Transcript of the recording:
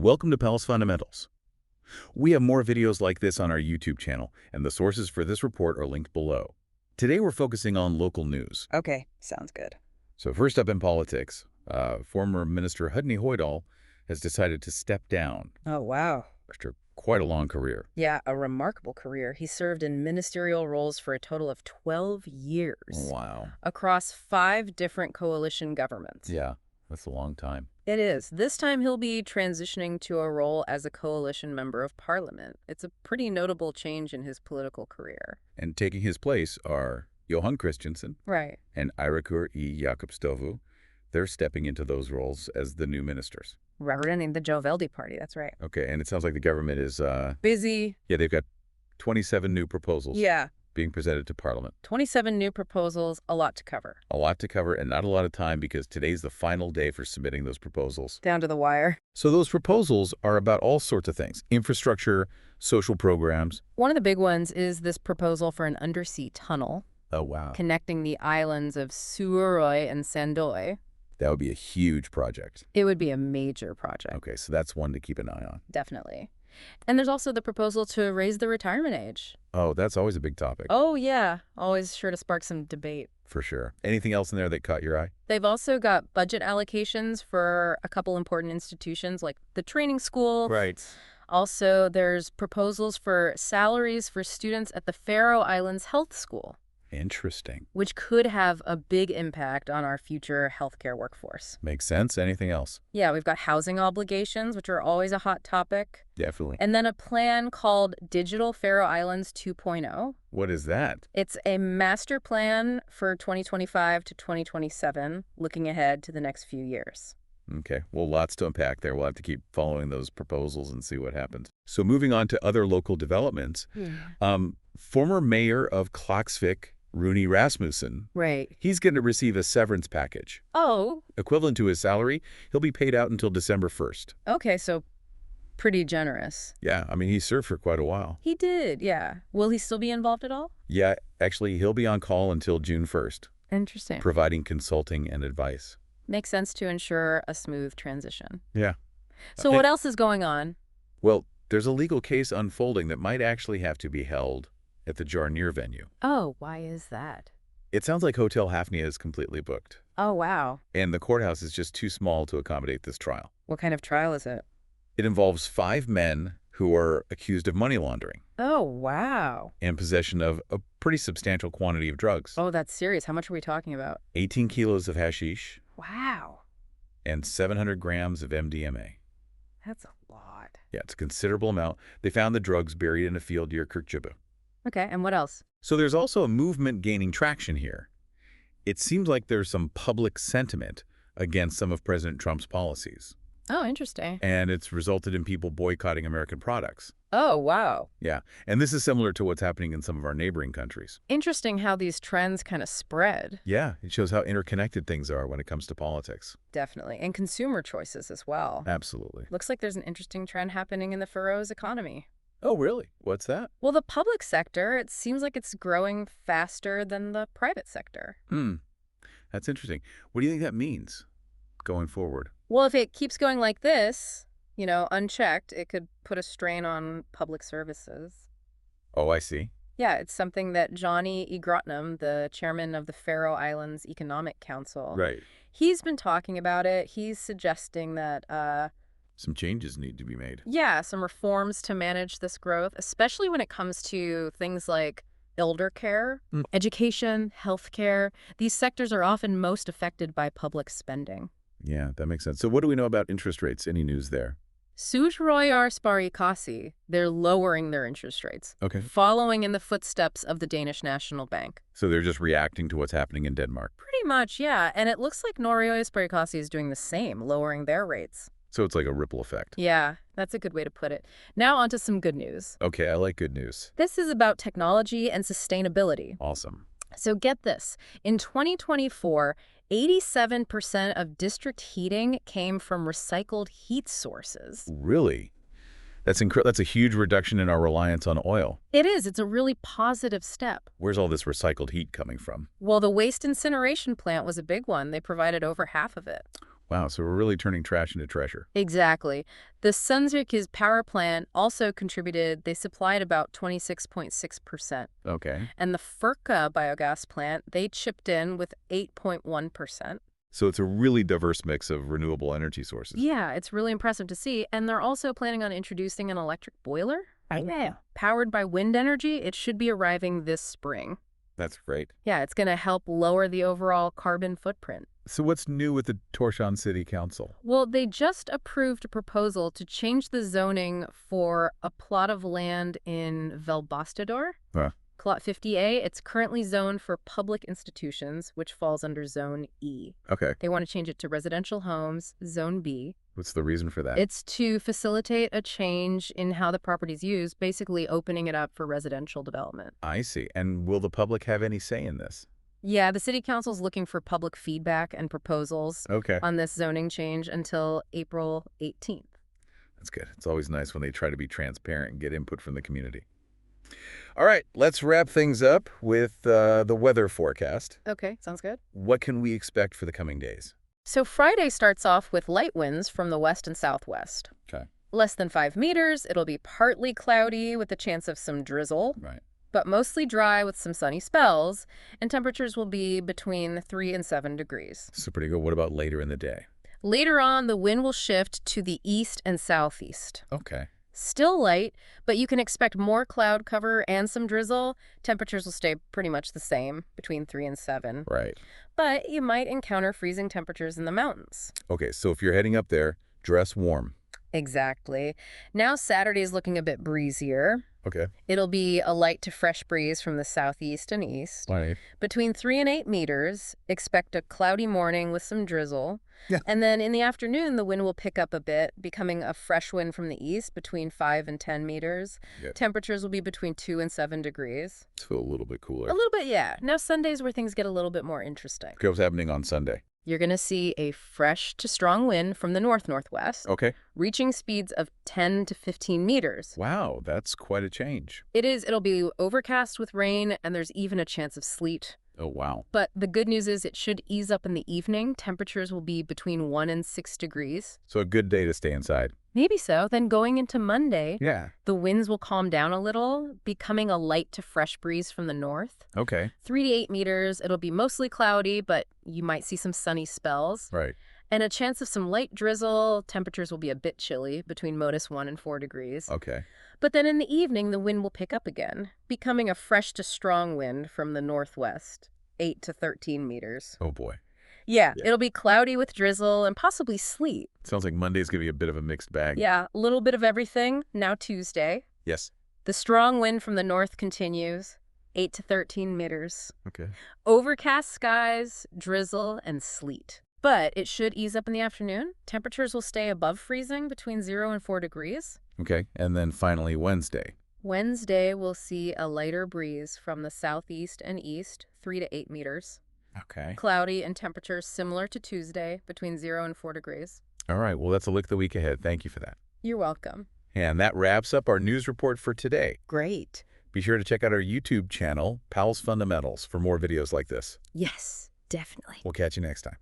Welcome to PalsFundamentals. We have more videos like this on our YouTube channel, and the sources for this report are linked below. Today we're focusing on local news. Okay, sounds good. So first up in politics, former Minister Høgni Hoydal has decided to step down Oh, wow. after quite a long career. Yeah, a remarkable career. He served in ministerial roles for a total of 12 years. Wow. Across 5 different coalition governments. Yeah, that's a long time. It is. This time he'll be transitioning to a role as a coalition member of Parliament. It's a pretty notable change in his political career. And taking his place are Jóhan Christiansen Right. and Eiríkur Jakobsstofu. They're stepping into those roles as the new ministers. Representing the Tjóðveldi party, that's right. Okay, and it sounds like the government is, Busy. yeah, they've got 27 new proposals Yeah. being presented to Parliament. 27 new proposals, a lot to cover. A lot to cover and not a lot of time because today's the final day for submitting those proposals. Down to the wire. So those proposals are about all sorts of things: infrastructure, social programs. One of the big ones is this proposal for an undersea tunnel Oh, wow. connecting the islands of Suðuroy and Sandoy. That would be a huge project. It would be a major project, Okay, so that's one to keep an eye on. definitely. And there's also the proposal to raise the retirement age. Oh, that's always a big topic. Oh, yeah. Always sure to spark some debate. For sure. Anything else in there that caught your eye? They've also got budget allocations for a couple important institutions like the training school. Right. Also, there's proposals for salaries for students at the Faroe Islands Health School, Interesting. which could have a big impact on our future healthcare workforce. Makes sense. Anything else? Yeah, we've got housing obligations, which are always a hot topic. Definitely. And then a plan called Digital Faroe Islands 2.0. What is that? It's a master plan for 2025 to 2027, looking ahead to the next few years. Okay, well, lots to unpack there. We'll have to keep following those proposals and see what happens. So moving on to other local developments, former mayor of Klaksvík, Rúni Rasmussen, Right. he's going to receive a severance package. Oh, Equivalent to his salary, he'll be paid out until December 1st. okay, so pretty generous. Yeah, I mean, he served for quite a while. He did, yeah. Will he still be involved at all? Yeah, actually, he'll be on call until June 1st, Interesting. providing consulting and advice. Makes sense to ensure a smooth transition. Yeah. So what else is going on? Well, there's a legal case unfolding that might actually have to be held at the Jarnir venue. Oh, why is that? It sounds like Hotel Hafnia is completely booked, Oh, wow. and the courthouse is just too small to accommodate this trial. What kind of trial is it? It involves 5 men who are accused of money laundering Oh, wow. and possession of a pretty substantial quantity of drugs. Oh, that's serious. How much are we talking about? 18 kilos of hashish Wow. and 700 grams of MDMA. That's a lot. Yeah, it's a considerable amount. They found the drugs buried in a field near Kirkjubbe. Okay, and what else? So there's also a movement gaining traction here. It seems like there's some public sentiment against some of President Trump's policies, Oh, interesting. and it's resulted in people boycotting American products. Oh, wow. Yeah, and this is similar to what's happening in some of our neighboring countries. Interesting how these trends kind of spread. Yeah, it shows how interconnected things are when it comes to politics. Definitely. And consumer choices as well. Absolutely. Looks like there's an interesting trend happening in the Faroese economy. Oh, really? What's that? Well, the public sector, it seems like it's growing faster than the private sector. That's interesting. What do you think that means going forward? Well, if it keeps going like this, unchecked, it could put a strain on public services. Oh, I see. Yeah, it's something that Johnny E. Grotnum, the chairman of the Faroe Islands Economic Council, Right. he's been talking about it. He's suggesting that, Some changes need to be made. yeah, some reforms to manage this growth, especially when it comes to things like elder care, education, healthcare. These sectors are often most affected by public spending. Yeah, that makes sense. So what do we know about interest rates? Any news there? Suðuroyar Sparikassi, they're lowering their interest rates, Okay. following in the footsteps of the Danish National Bank. So they're just reacting to what's happening in Denmark. Pretty much, yeah. And it looks like Norøya Sparikassi is doing the same, lowering their rates. So it's like a ripple effect. Yeah, that's a good way to put it. Now on to some good news. Okay, I like good news. This is about technology and sustainability. Awesome. So get this. In 2024, 87% of district heating came from recycled heat sources. Really? That's a huge reduction in our reliance on oil. It is. It's a really positive step. Where's all this recycled heat coming from? Well, the waste incineration plant was a big one. They provided over half of it. Wow, so we're really turning trash into treasure. Exactly. The Sundsvik's power plant also contributed. They supplied about 26.6%. Okay. And the Furka biogas plant, they chipped in with 8.1%. So it's a really diverse mix of renewable energy sources. Yeah, it's really impressive to see. And they're also planning on introducing an electric boiler. Yeah. Powered by wind energy. It should be arriving this spring. That's great. Yeah, it's going to help lower the overall carbon footprint. So what's new with the Tórshavn City Council? Well, they just approved a proposal to change the zoning for a plot of land in Velbastador. Huh. Plot 50A, it's currently zoned for public institutions, which falls under Zone E. Okay. They want to change it to residential homes, Zone B. What's the reason for that? It's to facilitate a change in how the property's used, basically opening it up for residential development. I see. And will the public have any say in this? Yeah, the city council's looking for public feedback and proposals Okay. on this zoning change until April 18th. That's good. It's always nice when they try to be transparent and get input from the community. All right, let's wrap things up with the weather forecast. Okay, sounds good. What can we expect for the coming days? So Friday starts off with light winds from the west and southwest. Okay. Less than 5 meters. It'll be partly cloudy with a chance of some drizzle, Right. but mostly dry with some sunny spells, and temperatures will be between 3 and 7 degrees. So pretty good. What about later in the day? Later on, the wind will shift to the east and southeast. Okay. Still light, but you can expect more cloud cover and some drizzle. Temperatures will stay pretty much the same, between 3 and 7. Right. But you might encounter freezing temperatures in the mountains. Okay, so if you're heading up there, dress warm. Exactly. Now Saturday is looking a bit breezier. Okay. It'll be a light to fresh breeze from the southeast and east. Right. Between 3 and 8 meters, expect a cloudy morning with some drizzle. Yeah. And then in the afternoon, the wind will pick up a bit, becoming a fresh wind from the east between 5 and 10 meters. Yeah. Temperatures will be between 2 and 7 degrees. It's feel a little bit cooler. A little bit, yeah. Now Sunday's where things get a little bit more interesting. Okay, what's happening on Sunday? You're going to see a fresh to strong wind from the north-northwest, Okay. reaching speeds of 10 to 15 meters. Wow, that's quite a change. It'll be overcast with rain, and there's even a chance of sleet. Oh, wow. But the good news is it should ease up in the evening. Temperatures will be between 1 and 6 degrees. So a good day to stay inside. Maybe so. Then going into Monday, Yeah. the winds will calm down a little, becoming a light to fresh breeze from the north. Okay. 3 to 8 meters. It'll be mostly cloudy, but you might see some sunny spells. Right. And a chance of some light drizzle. Temperatures will be a bit chilly, between -1 and 4 degrees. Okay. But then in the evening, the wind will pick up again, becoming a fresh to strong wind from the northwest, 8 to 13 meters. Oh, boy. Yeah, Yeah. it'll be cloudy with drizzle and possibly sleet. Sounds like Monday's going to be a bit of a mixed bag. Yeah, a little bit of everything. Now Tuesday. Yes. The strong wind from the north continues, 8 to 13 meters. Okay. Overcast skies, drizzle, and sleet. But it should ease up in the afternoon. Temperatures will stay above freezing, between 0 and 4 degrees. Okay. And then finally Wednesday. Wednesday, we'll see a lighter breeze from the southeast and east, 3 to 8 meters. Okay. Cloudy and temperatures similar to Tuesday, between 0 and 4 degrees. All right. Well, that's a look at the week ahead. Thank you for that. You're welcome. And that wraps up our news report for today. Great. Be sure to check out our YouTube channel, PalsFundamentals, for more videos like this. Yes, definitely. We'll catch you next time.